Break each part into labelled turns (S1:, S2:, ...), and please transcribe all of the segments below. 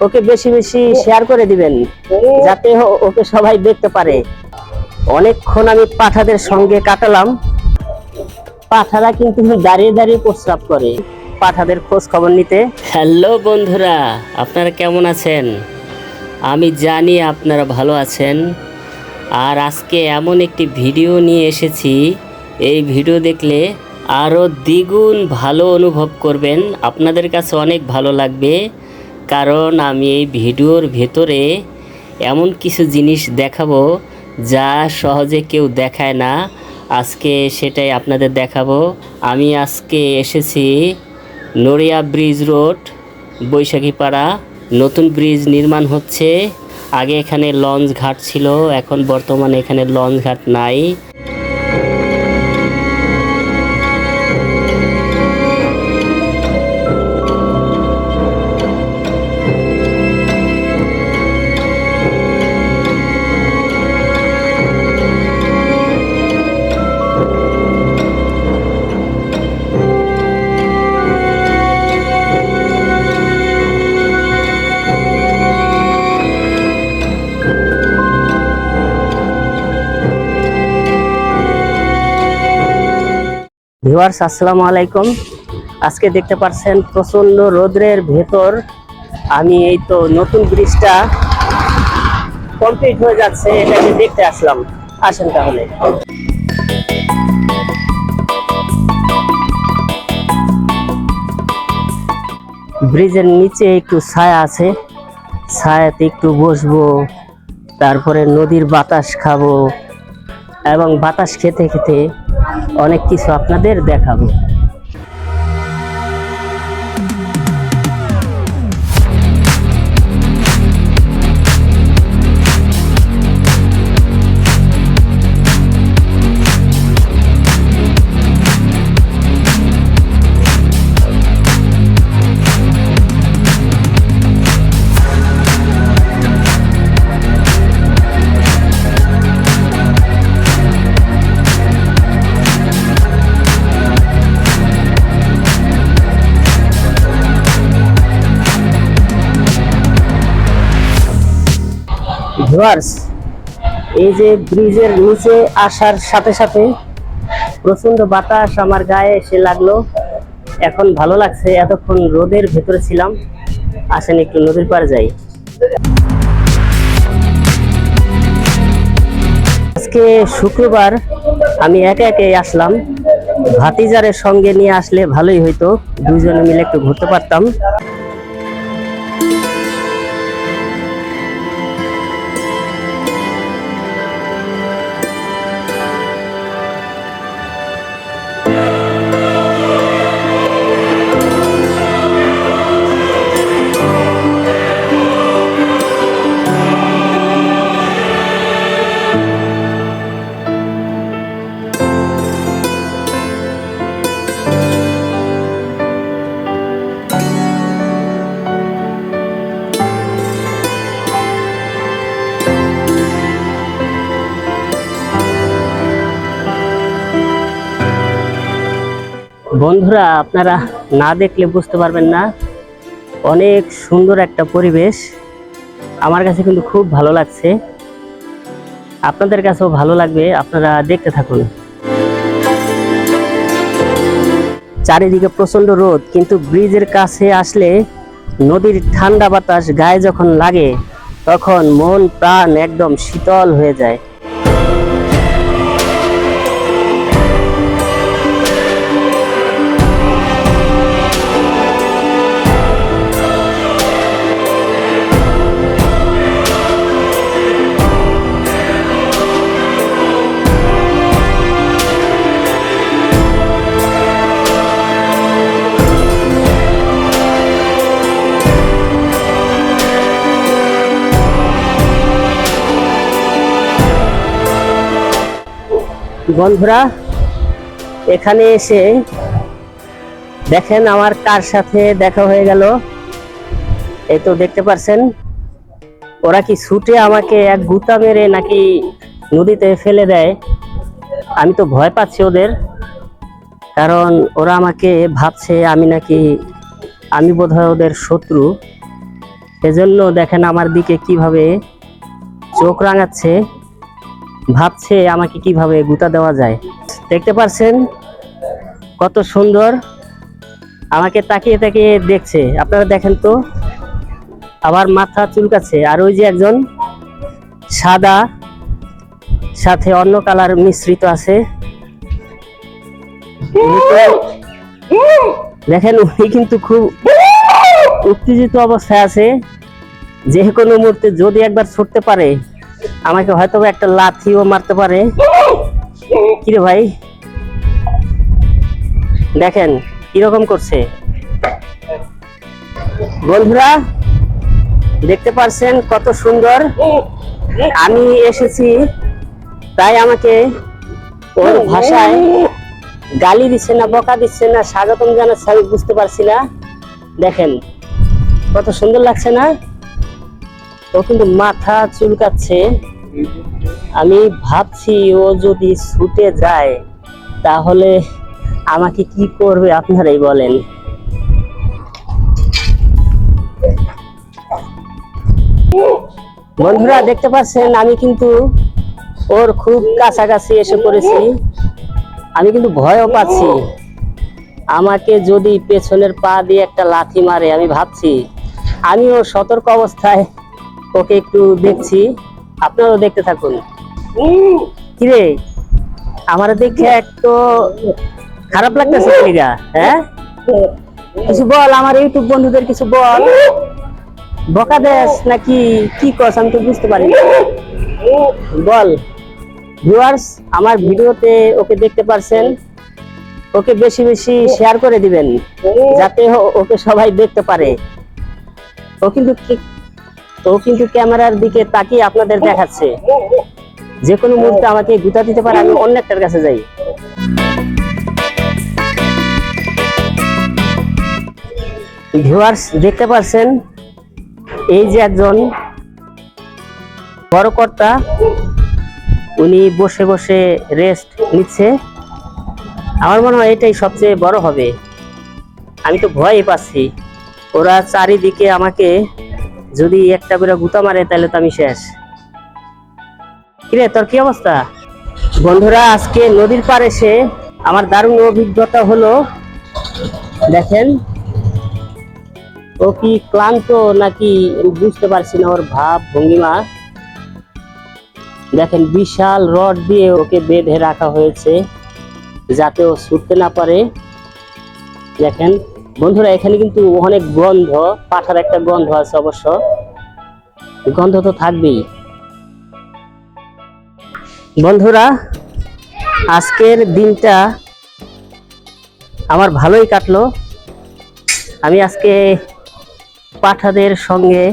S1: ওকে বেশি বেশি শেয়ার করে দিবেন, যাতে ওকে সবাই দেখতে পারে। অনেকক্ষণ আমি পাঠাদের সঙ্গে কাটালাম। পাঠারা কিন্তু দাঁড়িয়ে দাঁড়িয়ে প্রস্রাব করে, পাঠাদের খোঁজ খবর নিতে। হ্যালো বন্ধুরা, আপনারা কেমন আছেন? আমি জানি আপনারা ভালো আছেন। আর আজকে এমন একটি ভিডিও নিয়ে এসেছি, এই ভিডিও দেখলে আরও দ্বিগুণ ভালো অনুভব করবেন, আপনাদের কাছে অনেক ভালো লাগবে। কারণ আমি এই ভিডিওর ভেতরে এমন কিছু জিনিস দেখাবো যা সহজে কেউ দেখায় না। আজকে সেটাই আপনাদের দেখাবো। আমি আজকে এসেছি নড়িয়া ব্রিজ রোড, বৈশাখীপাড়া। নতুন ব্রিজ নির্মাণ হচ্ছে। আগে এখানে লঞ্চ ঘাট ছিল, এখন বর্তমানে এখানে লঞ্চ ঘাট নাই। ভিউয়ার্স, আসসালামু আলাইকুম। আজকে দেখতে পাচ্ছেন প্রচন্ড রোদ্রের ভেতর আমি এই তো নতুন ব্রিজটা কমপ্লিট হয়ে যাচ্ছে, এটাকে দেখতে আসলাম। আসেন তাহলে। ব্রিজের নিচে একটু ছায়া আছে, ছায়াতে একটু বসবো, তারপরে নদীর বাতাস খাবো এবং বাতাস খেতে খেতে অনেক কিছু আপনাদের দেখাবো। ভিউয়ার্স, এই যে ব্রিজের নিচে আসার সাথে সাথে প্রচন্ড বাতাস আমার গায়ে এসে লাগলো। এখন ভালো লাগছে, এতক্ষণ রোদের ভেতরে ছিলাম। আসেন একটু নদীর পাড়ে যাই। আজকে শুক্রবার, আমি একা একাই আসলাম। ভাতিজারের সঙ্গে নিয়ে আসলে ভালোই হইতো, দুইজনে মিলে একটু ঘুরতে পারতাম। বন্ধুরা, আপনারা না দেখলে বুঝতে পারবেন না, অনেক সুন্দর একটা পরিবেশ। আমার কাছে কিন্তু খুব ভালো লাগছে, আপনাদের কাছেও ভালো লাগবে, আপনারা দেখতে থাকুন। চারিদিকে প্রচন্ড রোদ, কিন্তু ব্রিজের কাছে আসলে নদীর ঠান্ডা বাতাস গায়ে যখন লাগে তখন মন প্রাণ একদম শীতল হয়ে যায়। বন্ধুরা, এখানে এসে দেখেন আমার কার সাথে দেখা হয়ে গেল। এই তো দেখতে পাচ্ছেন, ওরা কি ছুটে আমাকে এক গুতা মেরে নাকি নদীতে ফেলে দেয়। আমি তো ভয় পাচ্ছি ওদের, কারণ ওরা আমাকে ভাবছে আমি বোধহয় ওদের শত্রু। এজন্য দেখেন আমার দিকে কিভাবে চোখ রাঙাচ্ছে, ভাবছে আমাকে কিভাবে গুতা দেওয়া যায়। দেখতে পাচ্ছেন কত সুন্দর আমাকে তাকিয়ে তাকিয়ে দেখছে। আপনারা দেখেন তো, আবার মাথা চুলকাচ্ছে। আর ওই যে একজন সাদা সাথে অন্য কালার মিশ্রিত আছে, দেখেন উনি কিন্তু খুব উত্তেজিত অবস্থায় আছে। যে কোনো মুহূর্তে যদি একবার ছুটতে পারে আমাকে হয়তো একটা লাথিও মারতে পারে। কিরে ভাই, দেখেন কিরকম করছে। বন্ধুরা দেখতে পাচ্ছেন কত সুন্দর। আমি এসেছি তাই আমাকে ওর ভাষায় গালি দিচ্ছে না বকা দিচ্ছে না স্বাগতম জানাচ্ছে আমি বুঝতে পারছি না। দেখেন কত সুন্দর লাগছে না? ও কিন্তু মাথা চুলকাচ্ছে। আমি ভাবছি ও যদি ছুটে যায় তাহলে আমাকে কি করবে আপনারাই বলেন। বন্ধুরা দেখতে পাচ্ছেন আমি কিন্তু ওর খুব কাছাকাছি এসে পড়েছি। আমি কিন্তু ভয়ও পাচ্ছি। আমাকে যদি পেছনের পা দিয়ে একটা লাথি মারে, আমি ভাবছি আমিও সতর্ক অবস্থায় ওকে একটু দেখছি। আপনারাও দেখতে থাকুন। কিরে, আমার দেখে একটু খারাপ লাগতেছে কিগা? হ্যাঁ, কিছু বল, আমার ইউটিউব বন্ধুদের কিছু বল। বকা দেশ নাকি কি কস আমি তো বুঝতে পারি না। বল। ভিউয়ার্স আমার ভিডিওতে ওকে দেখতে পারছেন, ওকে বেশি বেশি শেয়ার করে দিবেন যাতে ওকে সবাই দেখতে পারে। ও কিন্তু ক্যামেরার দিকে তাকিয়ে আপনাদের দেখাচ্ছে। যে কোনো মুহূর্তে আমাকে গুতা দিতে পারে, আমি অন্য একটার কাছে যাই। ভিউয়ার্স দেখতে পাচ্ছেন এই যে একজন বড় কর্তা, উনি বসে বসে রেস্ট নিচ্ছে। আমার মনে হয় এটাই সবচেয়ে বড় হবে। আমি তো ভয়ই পাচ্ছি। ওরা চারিদিকে আমাকে যদি একটা করে গুতা মারে তাহলে তো আমি শেষ। কিরে, তোর কি অবস্থা? বন্ধুরা আজকে নদীর পাড়ে এসে আমার দারুণ অভিজ্ঞতা হলো। দেখেন ও কি ক্লান্ত নাকি বুঝতে পারছি না ওর ভাব ভঙ্গিমা। দেখেন বিশাল রড দিয়ে ওকে বেঁধে রাখা হয়েছে যাতে ও ছুটতে না পারে। দেখেন বন্ধুরা এখানে কিন্তু অনেক গন্ধ, পাঠার একটা গন্ধ আছে, অবশ্য গন্ধ তো থাকবেই। বন্ধুরা আজকের দিনটা আমার ভালোই কাটলো। আমি আজকে পাঠাদের সঙ্গে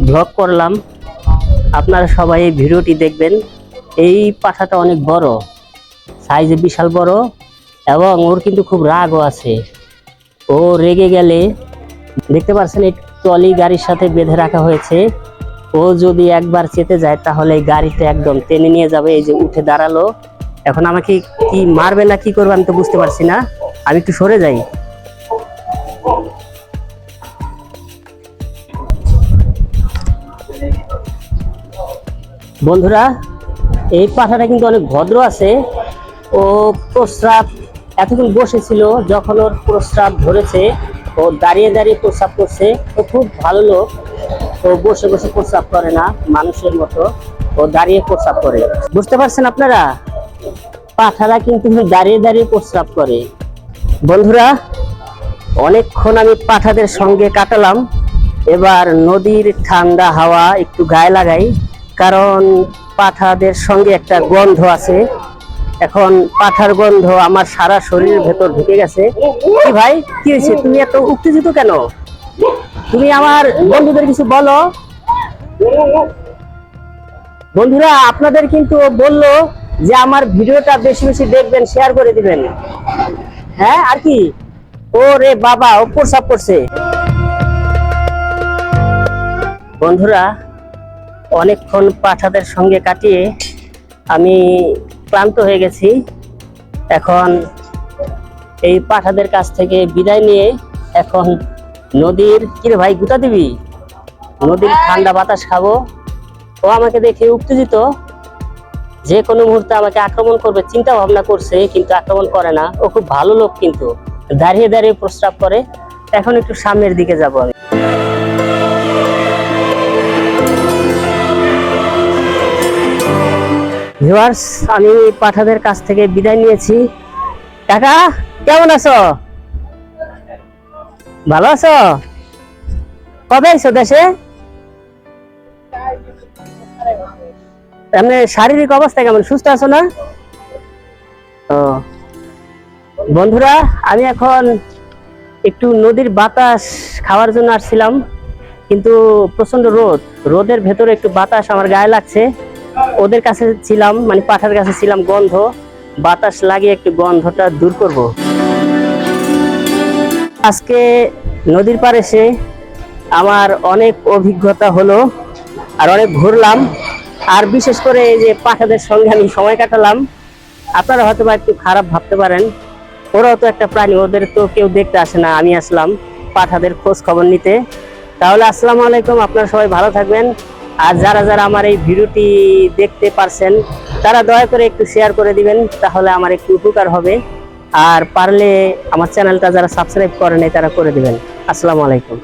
S1: ব্লগ করলাম। আপনারা সবাই এই ভিডিওটি দেখবেন। এই পাঠাটা অনেক বড়, সাইজে বিশাল বড়, এবং ওর কিন্তু খুব রাগও আছে। ও রেগে গেলে দেখতে পাচ্ছেন এই ট্রলি গাড়ির সাথে বেঁধে রাখা হয়েছে। ও যদি একবার চেতে যায় তাহলে এই গাড়িটা একদম টেনে নিয়ে যাবে। এই যে উঠে দাঁড়ালো, এখন আমাকে কি মারবে না কি করবে আমি তো বুঝতে পারছি না। আমি একটু সরে যাই। বন্ধুরা এই পাঠাটা কিন্তু অনেক ভদ্র আছে। ও প্রস্রাব এতক্ষণ বসেছিল, যখন ওর প্রস্রাব ধরেছে ও দাঁড়িয়ে দাঁড়িয়ে প্রস্রাব করছে। ও খুব ভালো লোক, ও বসে বসে প্রস্রাব করে না মানুষের মতো, ও দাঁড়িয়ে প্রস্রাব করে। বুঝতে পারছেন আপনারা, পাঠারা কিন্তু দাঁড়িয়ে দাঁড়িয়ে প্রস্রাব করে। বন্ধুরা অনেকক্ষণ আমি পাঠাদের সঙ্গে কাটালাম। এবার নদীর ঠান্ডা হাওয়া একটু গায়ে লাগাই, কারণ পাঠাদের সঙ্গে একটা গন্ধ আছে। এখন পাঠার গন্ধ আমার সারা শরীরের ভেতর ঢুকে গেছে। কি ভাই, কি হয়েছে? তুমি এত উত্তেজিত কেন? তুমি আমার বন্ধুদের কিছু বলো। বন্ধুরা আপনাদের কিন্তু বললো যে আমার ভিডিওটা বেশি বেশি দেখবেন, শেয়ার করে দিবেন। হ্যাঁ, আর কি? ও রে বাবা, ও প্রস্রাব করছে। বন্ধুরা অনেকক্ষণ পাঠাদের সঙ্গে কাটিয়ে আমি ক্লান্ত হয়ে গেছি। এখন এই পাঠাদের কাছ থেকে বিদায় নিয়ে এখন নদীর, কিরে ভাই গুতা দিবি? নদীর ঠান্ডা বাতাস খাবো। ও আমাকে দেখে উত্তেজিত, যে কোনো মুহূর্তে আমাকে আক্রমণ করবে চিন্তা ভাবনা করছে, কিন্তু আক্রমণ করে না। ও খুব ভালো লোক, কিন্তু দাঁড়িয়ে দাঁড়িয়ে প্রস্রাব করে। এখন একটু সামনের দিকে যাব আমি। ভিউয়ার্স, আমি পাঠাদের কাছ থেকে বিদায় নিয়েছি। কাকা কেমন আছো? ভালো আছো? কবে আইছো দেশে? এমনি শারীরিক অবস্থা কেমন, সুস্থ আছো না? ও বন্ধুরা, আমি এখন একটু নদীর বাতাস খাওয়ার জন্য আসছিলাম, কিন্তু প্রচন্ড রোদের ভেতরে একটু বাতাস আমার গায়ে লাগছে। ওদের কাছে ছিলাম, মানে পাঠার কাছে ছিলাম, গন্ধ বাতাস লাগিয়ে একটু গন্ধটা দূর করব। আজকে নদীর পাড়ে এসে আমার অনেক অভিজ্ঞতা হলো, আর অনেক ঘুরলাম। আর বিশেষ করে এই যে পাঠাদের সঙ্গে আমি সময় কাটালাম। আপনারা হয়তো বা একটু খারাপ ভাবতে পারেন, ওরাও তো একটা প্রাণী, ওদের তো কেউ দেখতে আসে না। আমি আসলাম পাঠাদের খোঁজ খবর নিতে। তাহলে আসসালামু আলাইকুম, আপনারা সবাই ভালো থাকবেন। আর যারা যারা আমার এই ভিডিওটি দেখতে পারছেন, তারা দয়া করে একটু শেয়ার করে দিবেন, তাহলে আমার একটু উপকার হবে। আর পারলে আমার চ্যানেলটা যারা সাবস্ক্রাইব করেন তারা করে দিবেন। আসসালামু আলাইকুম।